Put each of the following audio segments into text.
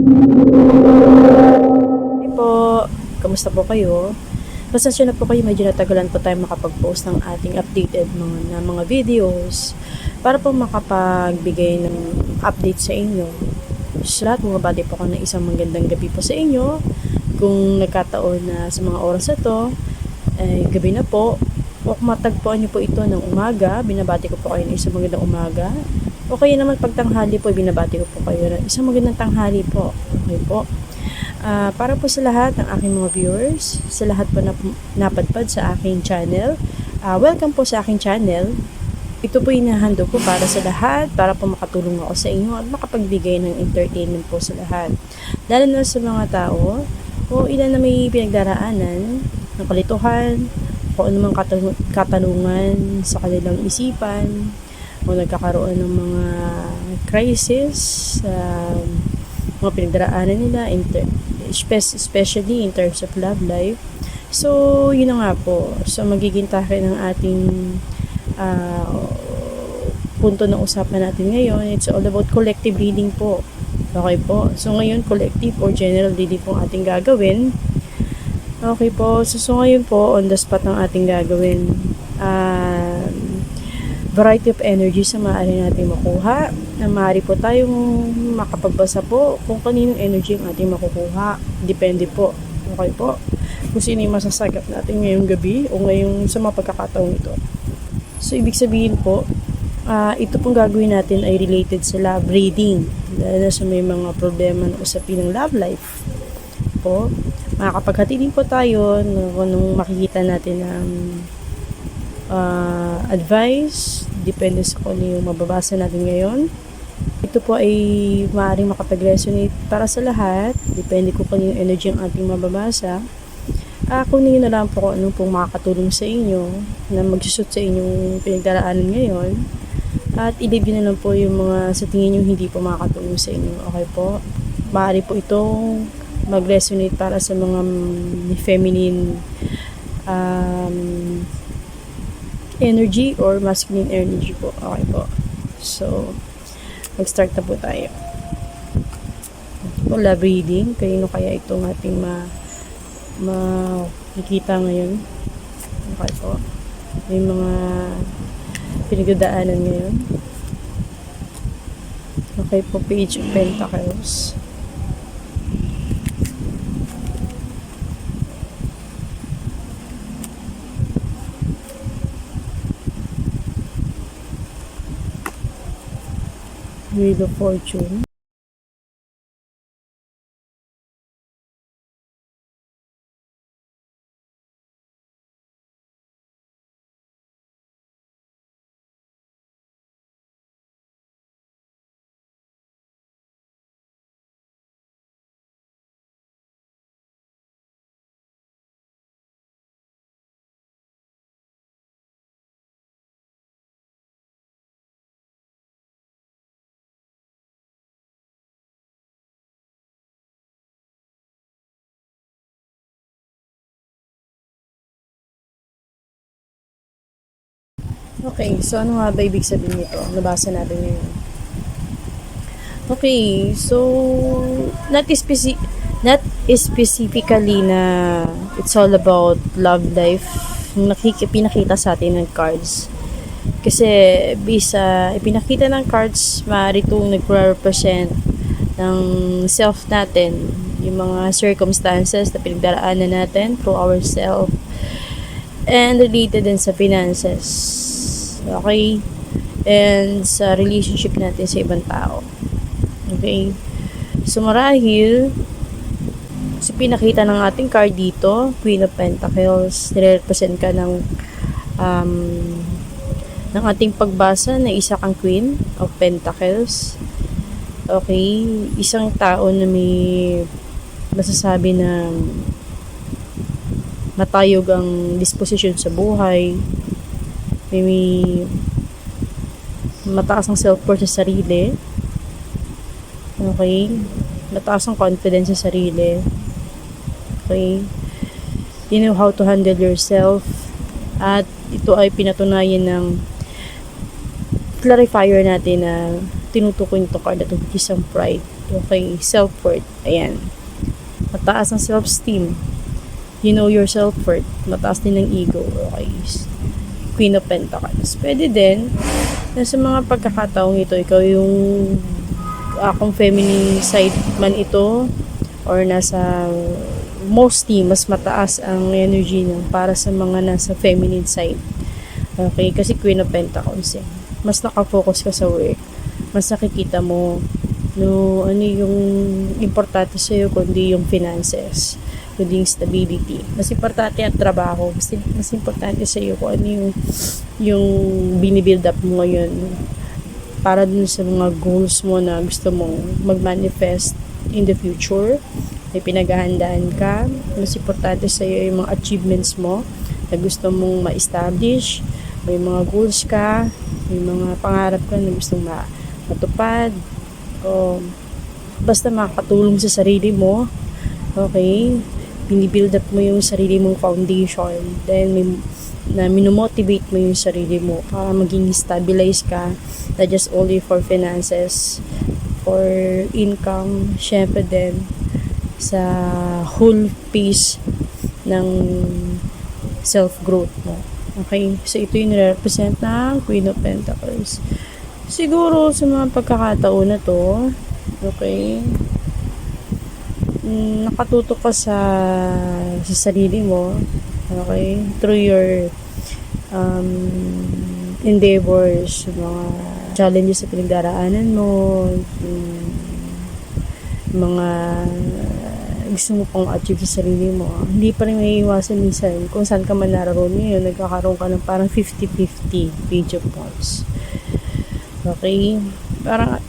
Hey po, kamusta po kayo? Pasensya na po kayo, medyo natagalan po tayo makapag-post ng ating updated mga videos para po makapagbigay ng update sa inyo. Sa lahat, mga bati po ko na isang magandang gabi po sa inyo. Kung nagkataon na sa mga oras na to, gabi na po, o kung matagpuan niyo po ito ng umaga, binabati ko po kayo ng isang magandang umaga. O kaya naman pagtanghali po, binabati ko po kayo ng isang magandang tanghali po. Okay po. Para po sa lahat ng aking mga viewers, sa lahat po na napadpad sa aking channel, welcome po sa aking channel. Ito po inahandog ko para sa lahat, para po makatulong ako sa inyo at makapagbigay ng entertainment po sa lahat. Lalo na sa mga tao o ilan na may pinagdaraanan ng kalituhan, kung anumang katanungan sa kanilang isipan, o nagkakaroon ng mga crisis sa mga pinagdaraanan nila, especially in terms of love life. So, yun na nga po. So, magiging tayo ng ating punto ng usapan natin ngayon. It's all about collective reading po. Okay po. So, ngayon, collective or general reading po ating gagawin. Okay po. So ngayon po, on the spot ng ating gagawin. Variety of energy sa maaari natin makuha. Na maaari po tayong makapagbasa po kung kaninong energy ang ating makukuha. Depende po. Okay po. Kung sino yung masasagap natin ngayong gabi o ngayong sa mga pagkakataong ito. So, ibig sabihin po, ito pong gagawin natin ay related sa love reading. Lalo na sa may mga problema na usapin ng love life po. Makakapaghati din po tayo nung makikita natin ng advice, depende sa kung ano yung mababasa natin ngayon. Ito po ay maaaring makapag-resonate para sa lahat, depende kung kung yung energy ang ating mababasa. Kunin nyo na lang po kung anong pong makakatulong sa inyo na magsusut sa inyong pinagdaraanan ngayon, at i-leave na lang po yung mga sa tingin nyo hindi po makakatulong sa inyo. Okay po? Maaari po itong mag-resonate para sa mga feminine energy or masculine energy po. Okay po. So, mag-start na po tayo. Love reading. Kanino kaya itong ating makikita ngayon? Okay po. May mga pinagdadaanan ngayon. Okay po, Page of Pentacles. Wheel of Fortune. Okay, so ano nga ba ibig sabihin nito? Nabasa natin ngayon. Okay, so not specifically na it's all about love life yung pinakita sa atin ng cards. Kasi bisa ipinakita ng cards, maaari itong nagre-represent ng self natin, yung mga circumstances na pinagdaraanan natin through ourselves, and related din sa finances. Okay? And sa relationship natin sa ibang tao. Okay? So, marahil, so pinakita ng ating card dito, Queen of Pentacles, nire-represent ka ng ating pagbasa na isa kang Queen of Pentacles. Okay? Isang tao na may masasabi na matayog ang disposition sa buhay, may mataas ang self-worth sa sarili. Okay? Mataas ang confidence sa sarili. Okay? You know how to handle yourself. At ito ay pinatunayan ng clarifier natin na tinutukoy nito card na ito, isang pride. Okay, self-worth. Ayan. Mataas ang self-esteem. You know your self-worth. Mataas din ang ego. Okay. Queen of Pentacles. Pwede din na sa mga pagkakataong ito, ikaw yung kung feminine side man ito or nasa mostly mas mataas ang energy ng para sa mga nasa feminine side. Okay, kasi Queen of Pentacles mas nakafocus ka sa work, mas nakikita mo no ano yung importante sa iyo kundi yung finances, kundi yung stability. Mas importante ang trabaho, mas importante sa iyo kung ano yung binibuild up mo ngayon para dun sa mga goals mo na gusto mong mag-manifest in the future. May pinaghahandaan ka. Mas importante sa iyo yung mga achievements mo na gusto mong ma-establish. May mga goals ka, may mga pangarap ka na gustong matupad. O basta makakatulong sa sarili mo. Okay? Binibuild up mo yung sarili mong foundation. Then minomotivate mo yung sarili mo para maging stabilize ka, not just only for finances, for income, syempre din sa whole piece ng self-growth mo. Okay? So, ito yung represent ng Queen of Pentacles. Siguro, sa mga pagkakataon na to, okay, nakatutok ka sa sarili mo, okay, through your endeavors, mga challenges sa pinagdaraanan mo, mga gusto mo pang achieve sa sarili mo. Hindi pa rin may iwasan minsan kung saan ka man naroon ngayon, nagkakaroon ka ng parang 50-50 page of points. Okay? Parang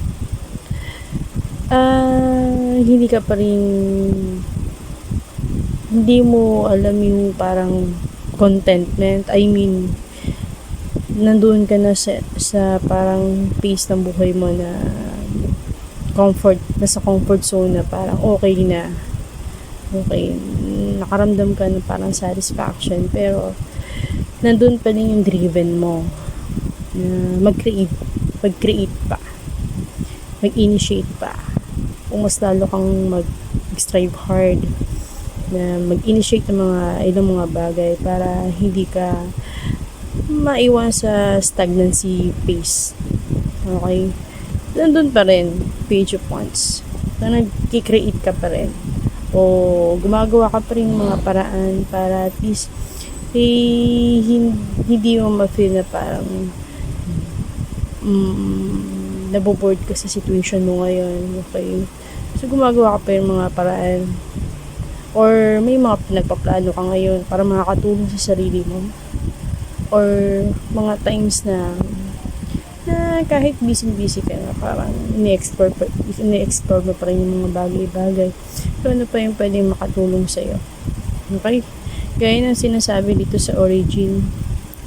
hindi ka pa rin hindi mo alam yung parang contentment. I mean, nandoon ka na sa parang pace ng buhay mo na nasa comfort zone na parang okay na. Okay, nakaramdam ka ng parang satisfaction, pero nandun pa rin yung driven mo na mag-create pa, mag-initiate pa. Kung mas lalo kang mag-strive hard na mag-initiate ng ilang mga bagay para hindi ka maiwan sa stagnancy pace. Okay? Nandun pa rin, page of wands. Na nag-create ka pa rin. O gumagawa ka pa rin mga paraan para at least hindi mo ma-feel na parang naboboard ka sa situation mo ngayon. Okay? So, gumagawa ka pa rin mga paraan or may mga pinagpaplano ka ngayon para makakatulong sa sarili mo or mga times na kahit busy ka na parang ini-explore mo pa rin yung mga bagay-bagay. So, ano pa yung pwedeng makatulong sa'yo? Okay? Gaya ng sinasabi dito sa origin,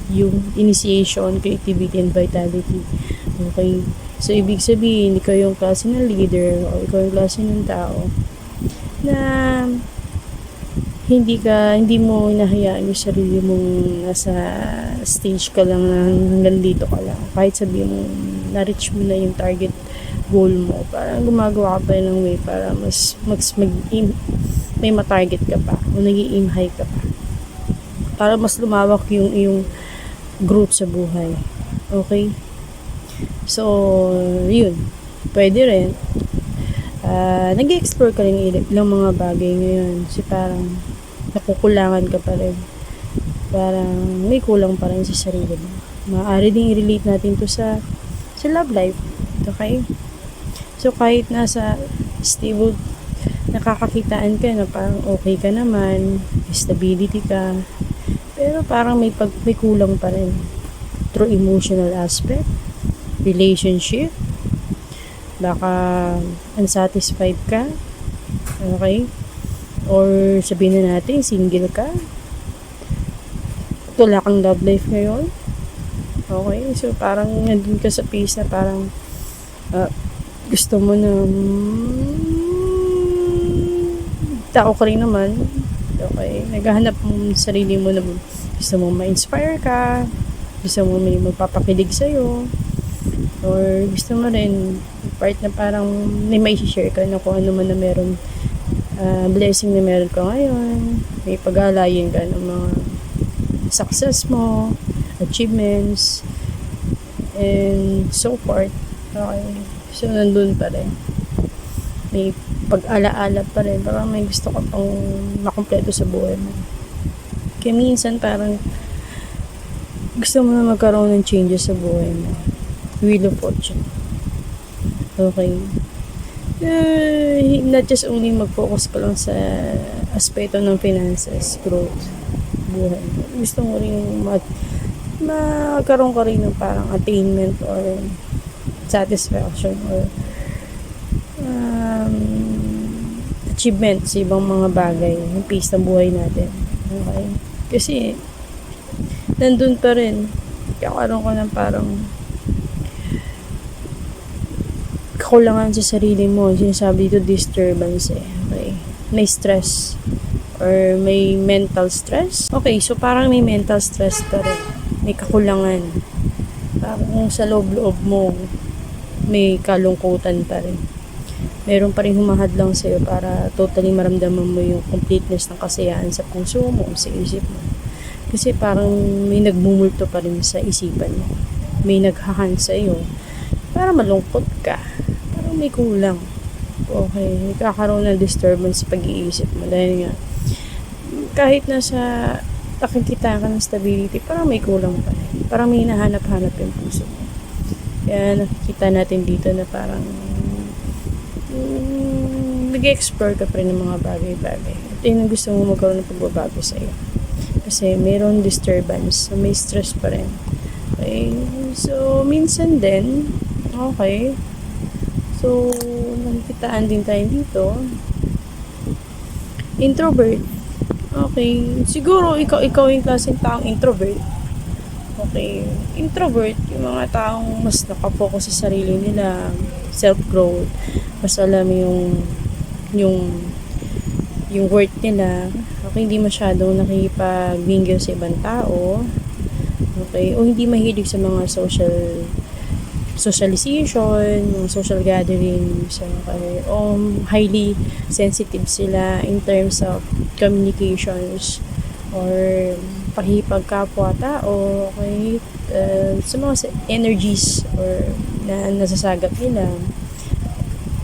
yung initiation, creativity, and vitality. Okay? So, ibig sabihin, ikaw yung klase ng leader o ikaw yung klase ng tao na hindi mo hinahayaan yung sarili mong nasa stage ka lang na hanggang dito ka lang. Kahit sabihin mo, na-reach mo na yung target goal mo. Parang gumagawa ka pa ng way para may ma-target ka pa o nag-i-aim high ka pa. Para mas lumawak yung iyong growth sa buhay. Okay? So, yun. Pwede rin. Nag-explore ka rin ilang mga bagay ngayon. Kasi parang nakukulangan ka pa rin. Parang may kulang pa rin sa sarili mo. Maaari din i-relate natin to sa love life. Okay? So, kahit nasa stable, nakakakitaan ka na parang okay ka naman, stability ka, pero parang may kulang pa rin. Through emotional aspect, relationship, baka unsatisfied ka, okay? Or sabihin na natin, single ka, wala kang love life ngayon, okay? So, parang nandun ka sa pace na parang gusto mo na tao ka rin naman, okay? Naghahanap mo sarili mo na gusto mo ma-inspire ka, gusto mo may magpapakilig sa'yo, Or gusto mo rin, part na parang may share ka na kung ano man na meron, blessing na meron ka ngayon. May pag-aalayin ka ng mga success mo, achievements, and so forth. Okay. So, nandun pa rin. May pag-alaala pa rin. Parang may gusto ka pang makumpleto sa buhay mo. Kaya minsan parang gusto mo na magkaroon ng changes sa buhay mo. Wheel of Fortune. Okay. Not just only mag-focus ka lang sa aspeto ng finances, growth, buhay. Gusto mo rin magkaroon ka rin ng parang attainment or satisfaction or achievement sa ibang mga bagay, yung pace ng buhay natin. Okay? Kasi nandun pa rin, kakaroon ka ng parang kakulangan sa sarili mo. Sinasabi dito disturbance okay? May stress or may mental stress. Okay, so parang may mental stress ka rin. May kakulangan. Parang sa loob-loob mo may kalungkutan pa rin. Meron pa rin humahadlang sa'yo para totally maramdaman mo yung completeness ng kasiyahan sa puso mo, sa isip mo. Kasi parang may nagmumulto pa rin sa isipan mo. May naghahan sa'yo para malungkot ka. Parang may kulang. Okay, kakaroon ng disturbance sa pag-iisip mo. Dahil nga, kahit nasa nakikita ka ng stability, parang may kulang pa rin. Parang may hinahanap-hanap yung puso mo. Kaya nakikita natin dito na parang nag-explore ka pa rin ng mga bagay-bagay. At yun ang gusto mo magkaroon ng pagbabago sa'yo. Kasi mayroon disturbance, may stress pa rin. Okay? So, minsan din, okay. So, nakikitaan din tayo dito. Introvert. Okay. Siguro, ikaw yung klaseng taong introvert. Okay. Introvert, yung mga taong mas nakafocus sa sarili nila, self-growth, mas alam yung worth nila. Okay, hindi masyadong nakikipag-mingle sa ibang tao. Okay, o hindi mahilig sa mga socialization, mga social gatherings, okay, o highly sensitive sila in terms of communications or pakikipagkapwa tao, okay, sa mga energies or na nasasagap nila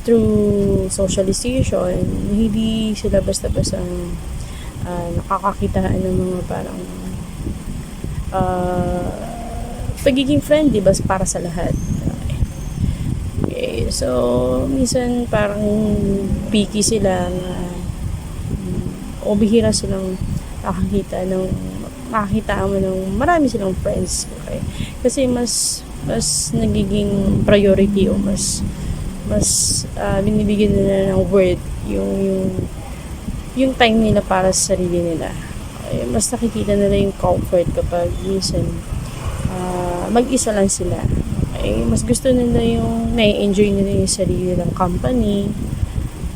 through socialization. Hindi sila basta-basta nakakakitaan ng mga parang pagiging friendly bas para sa lahat. Okay, so minsan parang picky sila na o bihira silang nakakita mo ng marami silang friends. Okay, kasi mas nagiging priority o mas binibigyan nila ng worth yung time nila para sa sarili nila. Okay, mas nakikita nila yung comfort kapag minsan mag-isa lang sila. Okay, mas gusto nila yung na-enjoy nila yung sarili nilang company.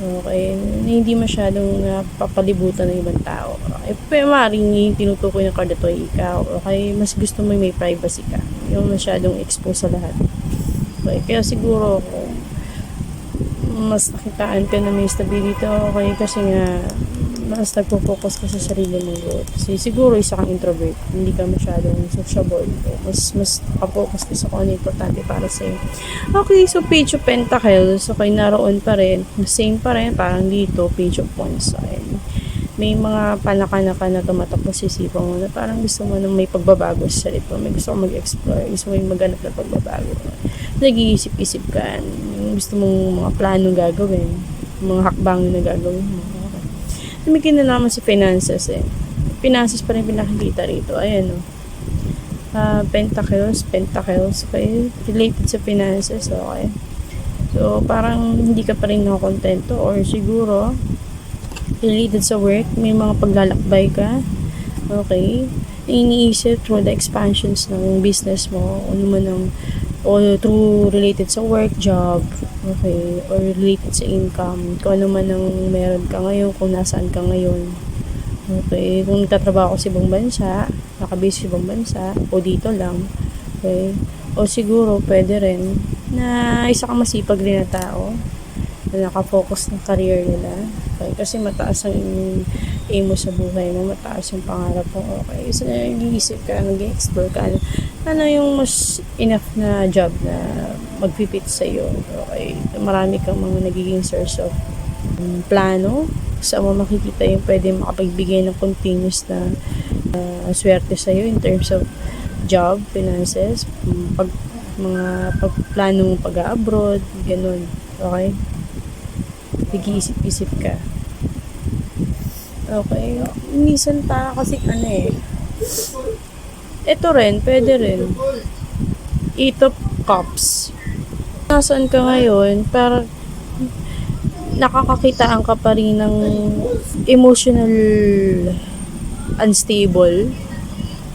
Okay, na hindi masyadong papalibutan ng ibang tao. Okay, pero maaaring tinutukoy ng card ito ay ikaw. Okay, mas gusto mo may privacy ka. Yung masyadong expose sa lahat. Okay, kaya siguro mas nakitaan ka na may stability. Okay, kasi nga mas nagpo-focus ka sa sarili mong growth. Kasi siguro isa kang introvert, hindi ka masyadong sociable. Mas nakapokus ka sa kung ano importante para sa'yo. Okay, so Page of Pentacles, okay, naroon pa rin. Same pa rin, parang dito, Page of Wands. May mga panaka-naka na tumatakbo sa isipan mo na parang gusto mo na may pagbabago sa sarili mo. May gusto mo mag-explore, gusto mo maghanap ng pagbabago. Nag-iisip-isip ka, gusto mong mga plano gagawin, mga hakbang na gagawin mo. May kinalaman sa finances Finances pa rin pinakikita rito. Ayan Pentacles, okay. Related sa finances, okay. So, parang hindi ka pa rin nakakontento or siguro related sa work, may mga paglalakbay ka. Okay. Iniisip through the expansions ng business mo, ano man ang o through related sa work, job, okay, or related sa income, kung ano man ang meron ka ngayon, kung nasaan ka ngayon, okay, kung nagtatrabaho ka sa ibang bansa, nakabase sa ibang bansa, o dito lang, okay, O siguro, pwede rin na isa kang masipag rin na tao na nakafocus ng career nila. Okay? Kasi mataas ang aim mo sa buhay mo, mataas yung pangarap mo. Okay? So, nag-iisip ka, nag-explore ka. Ano yung mas enough na job na mag-fit sa'yo. Okay? Marami kang mga nagiging source of plano. Saan mo makikita yung pwede makapagbigay ng continuous na swerte sa'yo in terms of job, finances, mga pagplano mong pag-abroad, ganun. Okay? Nag-iisip-isip ka. Okay. Minsan pa kasi ito rin, pwede rin. Eight of Cups. Nasaan ka ngayon? Para nakakakitaan ka pa rin ng emotional unstable.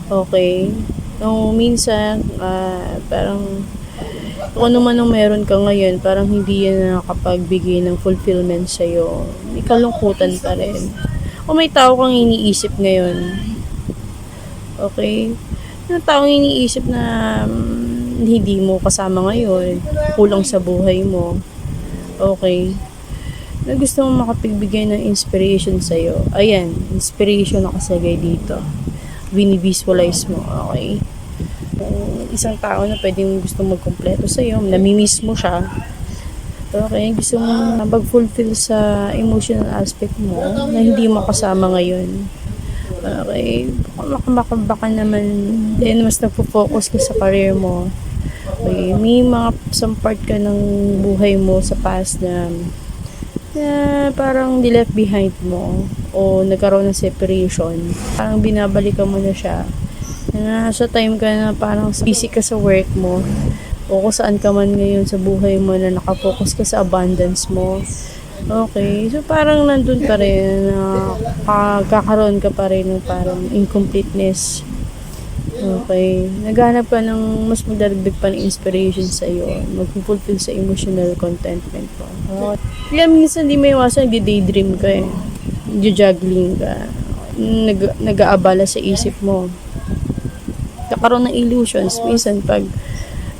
Okay. Nung minsan, parang kung ano man ang meron ka ngayon, parang hindi yan nakapagbigay ng fulfillment sa'yo. May kalungkutan pa rin. O may tao kang iniisip ngayon. Okay? Yung taong iniisip na hindi mo kasama ngayon, kulang sa buhay mo. Okay? Na gusto mo makapagbigay ng inspiration sa'yo. Ayan, inspiration nakasagay dito. Binivisualize mo. Okay? Isang tao na pwedeng gusto magkumpleto sa'yo, namimiss mo siya, okay, gusto mo mag-fulfill sa emotional aspect mo na hindi mo kasama ngayon. Okay, baka naman then mas nagpo-focus ka sa career mo. Okay, may mga some part ka ng buhay mo sa past na parang di left behind mo o nagkaroon ng separation. Parang binabalikan mo na siya. Sa time ka na parang busy ka sa work mo o kung saan ka man ngayon sa buhay mo na nakafocus ka sa abundance mo. Okay, so parang nandun pa rin na kakaroon ka pa rin ng parang incompleteness. Okay, naghanap ka ng mas magdadagdag pa ng inspiration sa iyo, mag-fulfill sa emotional contentment mo. Kaya minsan di may iwasan, nagdi-daydream ka nagjo-juggling ka, nag-aabala sa isip mo. Nakaroon ng illusions minsan pag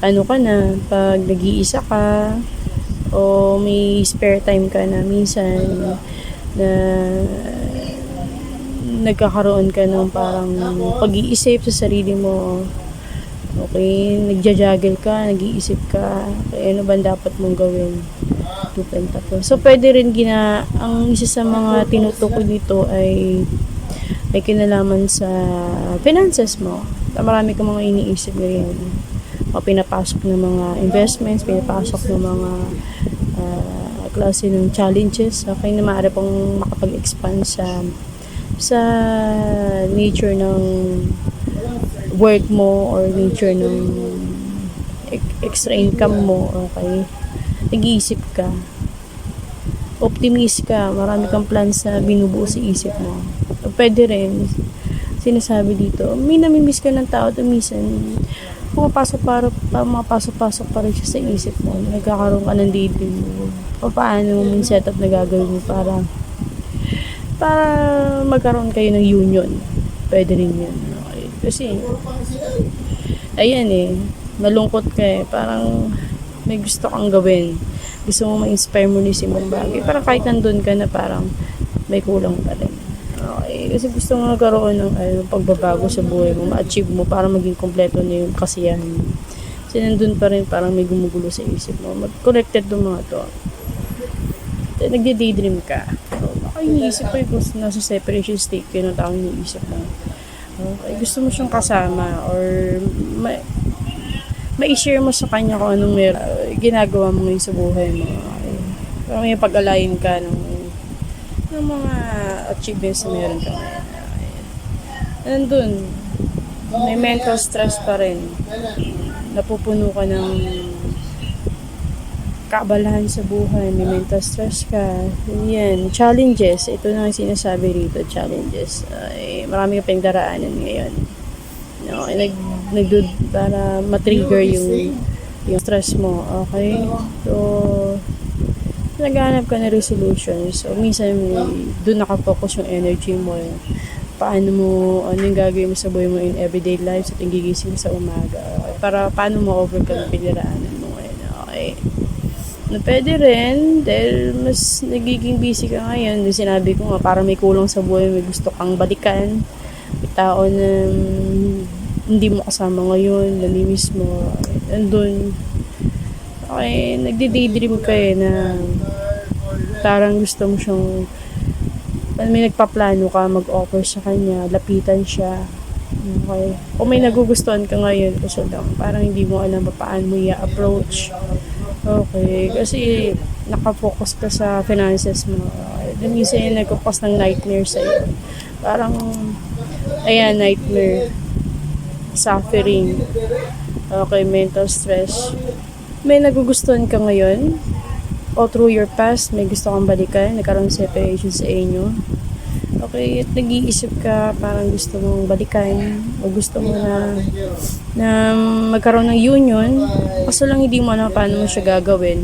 pag nag-iisa ka o may spare time ka na minsan na nagkakaroon ka ng parang pag-iisip sa sarili mo. Okay, nagja-juggle ka, nag-iisip ka, kaya ano ba dapat mong gawin? So pwede rin ang isa sa mga tinutukoy dito ay may kinalaman sa finances mo. Marami kang mga iniisip ngayon. O pinapasok ng mga investments, pinapasok ng mga klase ng challenges. Okay, na maaari pong makapag-expand sa nature ng work mo or nature ng extra income mo. Okay, nag-iisip ka, optimist ka, marami kang plans na binubuo sa isip mo. Pwede rin sinasabi dito, may namimiss ka ng tao at minsan mapasok-pasok pa rin siya sa isip mo. Nagkakaroon ka ng daydream mo. Paano mo set up na gagawin mo para magkaroon kayo ng union. Pwede rin yun. Okay. Kasi ayan malungkot ka parang may gusto kang gawin. Gusto mo ma-inspire mo ni simong bagay. Parang kahit nandun ka na parang may kulang pa rin. Okay, kasi gusto mo nagkaroon ng pagbabago sa buhay mo, ma-achieve mo para maging kompleto na yung kasiyahan mo. Kasi nandun pa rin parang may gumugulo sa isip mo. Connected yung mga to. Nagde-daydream ka. So, baka iniisip ko yung nasa separation state kayo ng taong iniisip mo. Okay, gusto mo siyang kasama or ma-share mo sa kanya kung anong ginagawa mo ngayon sa buhay mo. Okay. Parang may pag-align ka ng mga achievements na meron ka ngayon. Nandun, may mental stress pa rin. Napupuno ka ng kaabalahan sa buhay, may mental stress ka. Yan, challenges. Ito na ang sinasabi rito, challenges. Marami ka pang daraanan ngayon. Para matrigger yung stress mo. Okay? So, naghanap ka na resolutions. So, minsan doon nakafocus yung energy mo. paano mo, ano yung gagawin mo sa buhay mo in everyday life sa tuwing gigising sa umaga. Okay? Para paano mo overcome yung piniraanan mo ngayon. Okay. Na pwede rin, dahil mas nagiging busy ka ngayon. Yung sinabi ko nga, parang may kulang sa buhay, may gusto kang balikan. May tao na hindi mo kasama ngayon, namimiss mo, andun. Okay, nagdi-daydream ka na parang gusto mo siyang, may nagpaplano ka, mag-offer sa kanya, lapitan siya. Okay. Kung may nagugustuhan ka ngayon, kasi lang, parang hindi mo alam paano mo i-approach. Okay, kasi nakafocus ka sa finances mo. Okay. Minsan yung nagkukos ng nightmare sa'yo. Parang, ayan, nightmare. Suffering. Okay, mental stress. May nagugustuhan ka ngayon. O through your past, may gusto kang balikan. Nagkaroon separation sa inyo. Okay, at nag-iisip ka, parang gusto mong balikan. O gusto mo na magkaroon ng union. Kaso lang hindi mo alam paano mo siya gagawin.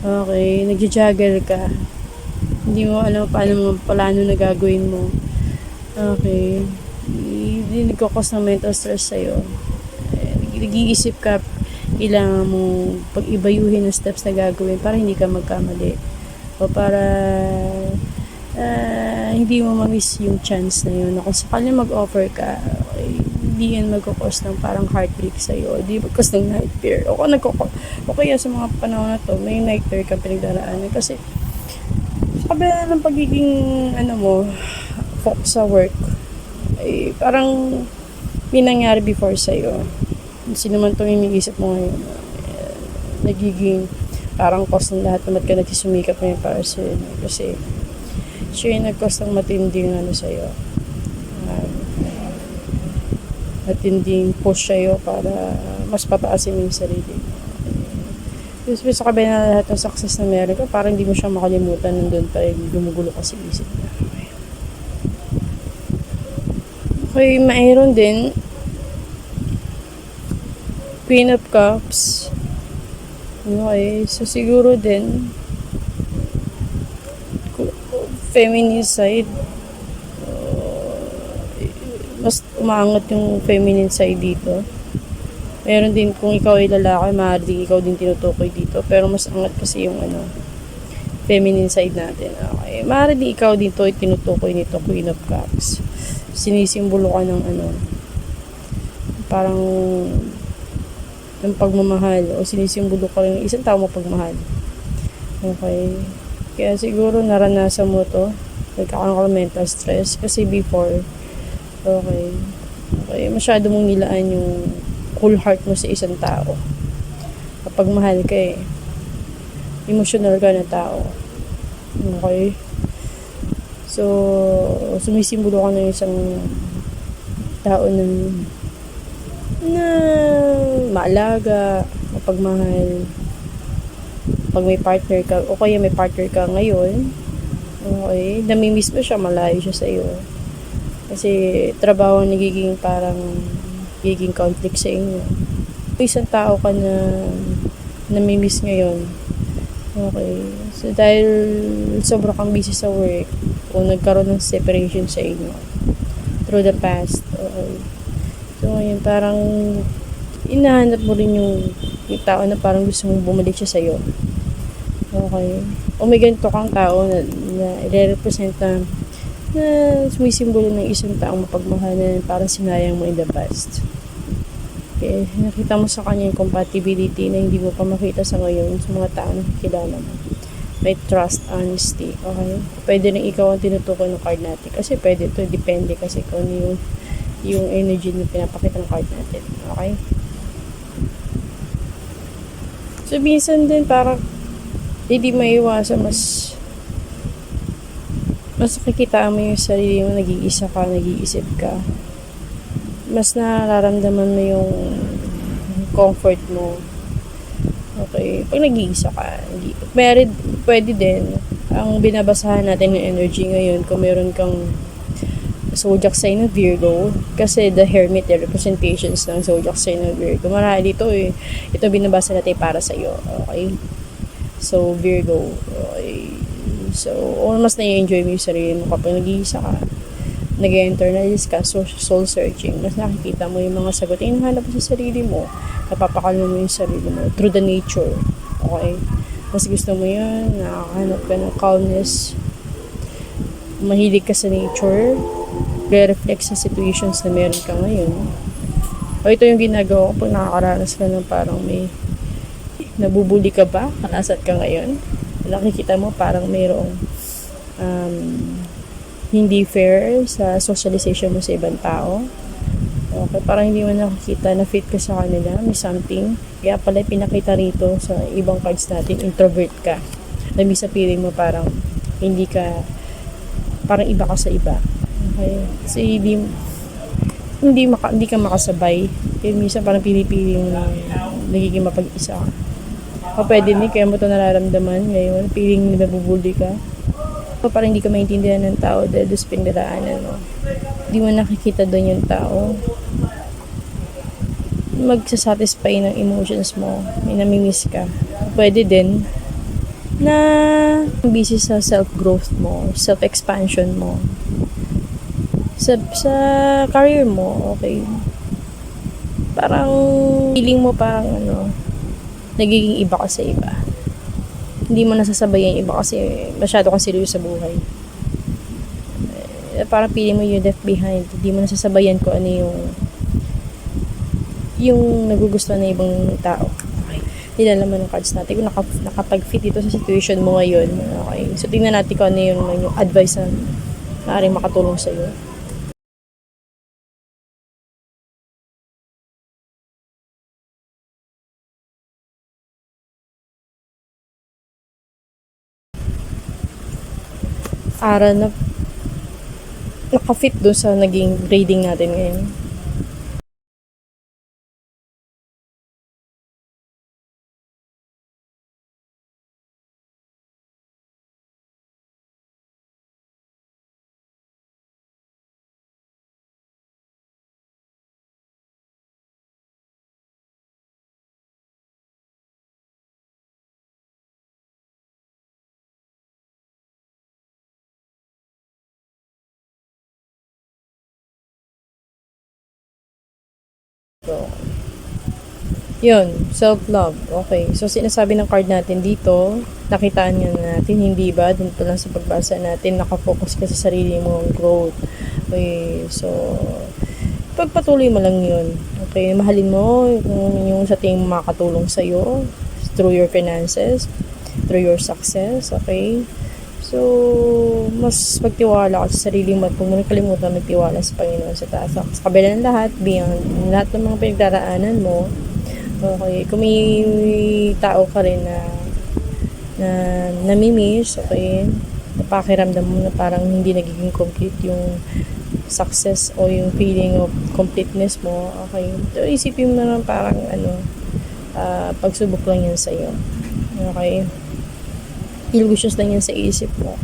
Okay, nag-juggle ka. Hindi mo alam paano mo plano na gagawin mo. Okay, hindi nagkakos ng mental stress sa'yo. Nag-iisip ka, kailangan mo pag-ibayuhin ng steps na gagawin para hindi ka magkamali. O para hindi mo ma-miss yung chance na yun. Na kung sakali mag-offer ka, hindi yan magkakos ng parang heartbreak sa'yo. Hindi magkakos ng nightmare. O kaya sa mga panahon na to, may nightmare ka pinagdaraanan. Kasi sa kabila ng pagiging focus sa work, parang may nangyari before sa'yo. Sino man itong iniisip mo ngayon, nagiging parang cost ng lahat naman ka nagsisumikap ngayon para sa'yo. Kasi siya yung nag-cost ng matinding sa'yo. Matinding push sa'yo para mas pataasin mo yung sarili. Kasi sa kabila na lahat ng success na meron ka, parang hindi mo siya makalimutan, nandun pa rin gumugulo ka sa isip na. Okay, mayroon din Queen of Cups. Okay, so siguro din feminine side, mas umaangat yung feminine side dito. Meron din kung ikaw ay lalaki, maaaring ikaw din tinutukoy dito, pero mas angat kasi yung feminine side natin. Okay, maaaring ikaw dito ay tinutukoy nito, Queen of Cups. Sinisimbolo ka ng parang ng pagmamahal, o sinisimbolo ka rin ng isang tao mo pagmahal. Okay, kaya siguro naranasan mo to, nagkakaroon ka ng mental stress kasi before, okay, masyado mong nilaan yung cool heart mo sa isang tao. Kapag mahal ka emotional ka na tao. Okay, so sumisimbolo ka ng isang tao na maalaga, mapagmahal. Pag may partner ka, o kaya may partner ka ngayon, okay, namimiss mo siya, malayo siya sa iyo. Kasi trabaho nagiging conflict sa inyo. Isang tao ka na namimiss ngayon. Okay. So dahil sobra kang busy sa work, o nagkaroon ng separation sa inyo through the past. Okay. So ngayon parang inahanap mo rin yung tao na parang gusto mong bumalik siya sa iyo. Okay. O may ganito kang tao na i-represent na sumisimbolo ng isang taong mapagmahal na parang sinayang mo in the past. Okay. Nakita mo sa kanya yung compatibility na hindi mo pa makita sa ngayon sa mga tao na kilala mo. May trust, honesty. Okay. Pwede rin ikaw ang tinutukoy ng card natin. Kasi pwede ito, depende kasi kung yung energy na pinapakita ng card natin. Okay. So, minsan din parang hindi maiwasan mas nakikita mo yung sarili mo, nag-iisa ka, nag-iisip ka. Mas nararamdaman mo yung comfort mo. Okay. Pag nag-iisa ka, pwede din, ang binabasahan natin ng energy ngayon, kung meron kang zodiac sign ng Virgo, kasi the Hermit, the representations ng zodiac sign ng Virgo. Marahil ito binabasa natin para sa iyo. Okay. So, Virgo. Okay. So, mas na-enjoy mo yung sarili mo kapag nag-iisa ka. nag-internalize ka, soul searching, mas nakikita mo yung mga sagot, hinahanap mo sa sarili mo, napapakalma mo yung sarili mo through the nature. Okay? Mas gusto mo yun, nakakahanap ka ng calmness, mahilig ka sa nature, re-reflect sa situations na meron ka ngayon. O ito yung ginagawa ko pag nakakaranas ka ng parang may nabubuli ka ba? Kanasat ka ngayon? Nakikita mo parang mayroong hindi fair sa socialization mo sa ibang tao. Okay, parang hindi mo nakikita na fit ka sa kanila, may something. Kaya pala pinakita rito sa ibang cards natin, introvert ka. Nami sa feeling mo parang hindi ka, parang iba ka sa iba. Okay, kasi hindi ka makasabay. Kaya minsan parang pinipili mo na nagiging mapag-isa ka. O pwede din, kaya mo ito nararamdaman ngayon, feeling na nabubuli ka. O parang hindi ka maintindihan ng tao dahil doon sa pindaraanan mo. Hindi mo nakikita doon yung tao. Magsasatisfy ng emotions mo. May namimiss ka. Pwede din na busy sa self-growth mo, self-expansion mo. Sa career mo, okay. Parang feeling mo parang nagiging iba ka sa iba. Hindi mo nasasabayan yung iba kasi masyado kang seryoso sa buhay. Parang feeling mo you're left behind. Hindi mo nasasabayan kung ano yung nagugustuhan ng ibang tao. Okay. Nilalaman ng cards natin kung nakapag-fit ito sa situation mo ngayon. Okay. So, tingnan natin kung ano yung advice na maaaring makatulong sa'yo. Aral na nakafit doon sa naging grading natin ngayon. So, yun, self-love. Okay. So, sinasabi ng card natin dito, nakitaan nyo na natin, hindi ba? Dito lang sa pagbasa natin, nakafocus ka sa sarili mong growth. Okay. So, pagpatuloy mo lang yun. Okay. Mahalin mo yung sa tingin mo makakatulong sa'yo through your finances, through your success. Okay. So, mas magtiwala ka sa sarili mo at kung mo kalimutan magtiwala sa Panginoon sa taas. Sa kabila ng lahat, beyond lahat ng mga pinagdaraanan mo, okay, kung may tao ka rin na namimiss, okay, napakiramdam mo na parang hindi nagiging complete yung success o yung feeling of completeness mo, okay, so isipin mo na parang pagsubok lang yan sa'yo. Okay, illusions lang yan sa isip mo.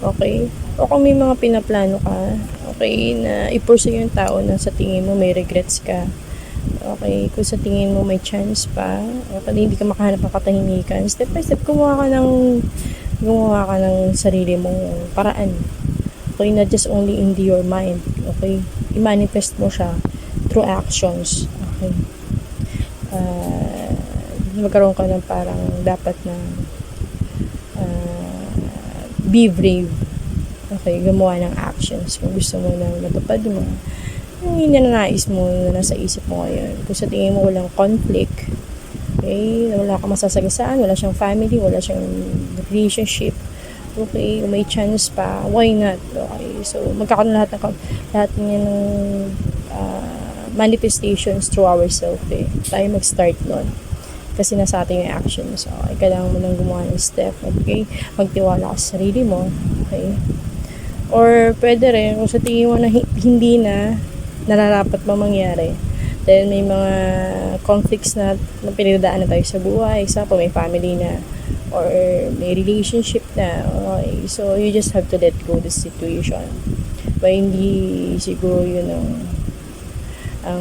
Okay? O kung may mga pinaplano ka, okay, na i-pursue yung tao na sa tingin mo may regrets ka. Okay? Kung sa tingin mo may chance pa, okay, hindi ka makahanap ng katahimikan, step by step, gumawa ka ng sarili mong paraan. Okay? Not just only in your mind. Okay? I-manifest mo siya through actions. Okay? Magkaroon ka ng parang dapat na be brave. Okay, gumawa ng actions kung gusto mo na matupad mo yung ninanais mo na nasa isip mo ngayon. Kung sa tingin mo walang conflict, okay, wala ka masasagasaan, wala siyang family, wala siyang relationship, okay, may chance pa, why not? Okay, so magkakaroon lahat niya ng manifestations through ourselves. Tayo mag-start nun. Kasi nasa ating yung actions. So, okay, kailangan mo lang gumawa ng step. Okay? Magtiwala ka sa sarili mo. Okay? Or, pwede rin, kung sa tingin mo na hindi na nararapat pa mangyari. Dahil may mga conflicts na pinagdadaan na tayo sa buhay. Example, may family na. Or, may relationship na. Okay? So, you just have to let go the situation. But, hindi siguro yun ang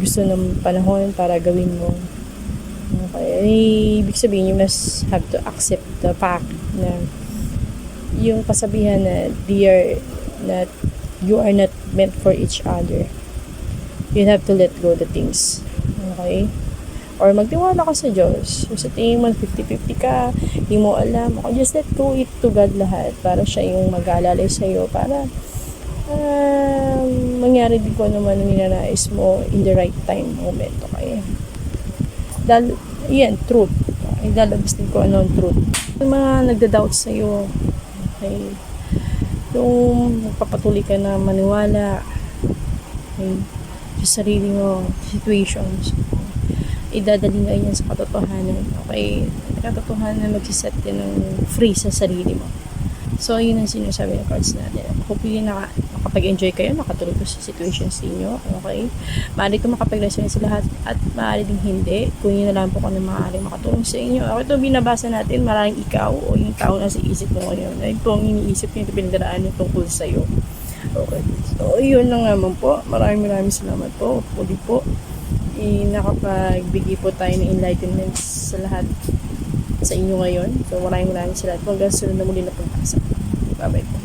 gusto ng panahon para gawin mo. Okay, ibig sabihin you must have to accept the fact na yung kasabihan na that you are not meant for each other. You have to let go the things. Okay? Or magtiwala ka sa Diyos. Kung sa tingin mo 50-50 ka, hindi mo alam, okay, just let go it to God lahat para siya yung mag-aalalay sa'yo para mangyari din ko naman ang ninanais mo in the right time moment. Okay? Yan, truth. Okay? Lalabas din ko ano ang truth. Yung mga nagda-doubt sa'yo, okay? Yung magpapatuloy ka na maniwala, okay, sa sarili mo, situations, idadali nga yan sa katotohanan. Okay? Katotohanan, magsiset yan ng free sa sarili mo. So, yun ang sinasabi ng cards natin. Hopefully, nakapag-enjoy kayo, nakatulog sa situations ninyo. Okay? Maaari ito makapag-resonate sa lahat at maaari din hindi. Kung yun na lang po kung maaari makatulong sa inyo. Okay, ito binabasa natin, maraming ikaw o yung tao na sa isip mo ngayon. Ito ang iniisip nyo, ito pinagdaraan nyo tungkol sa'yo. Okay. So, yun lang naman po. Maraming salamat po. Puli po. Nakapagbigay po tayo ng enlightenment sa lahat sa inyo ngayon. So, maraming salamat. Hanggang sunod na muli na pag-asa. Bye-bye po.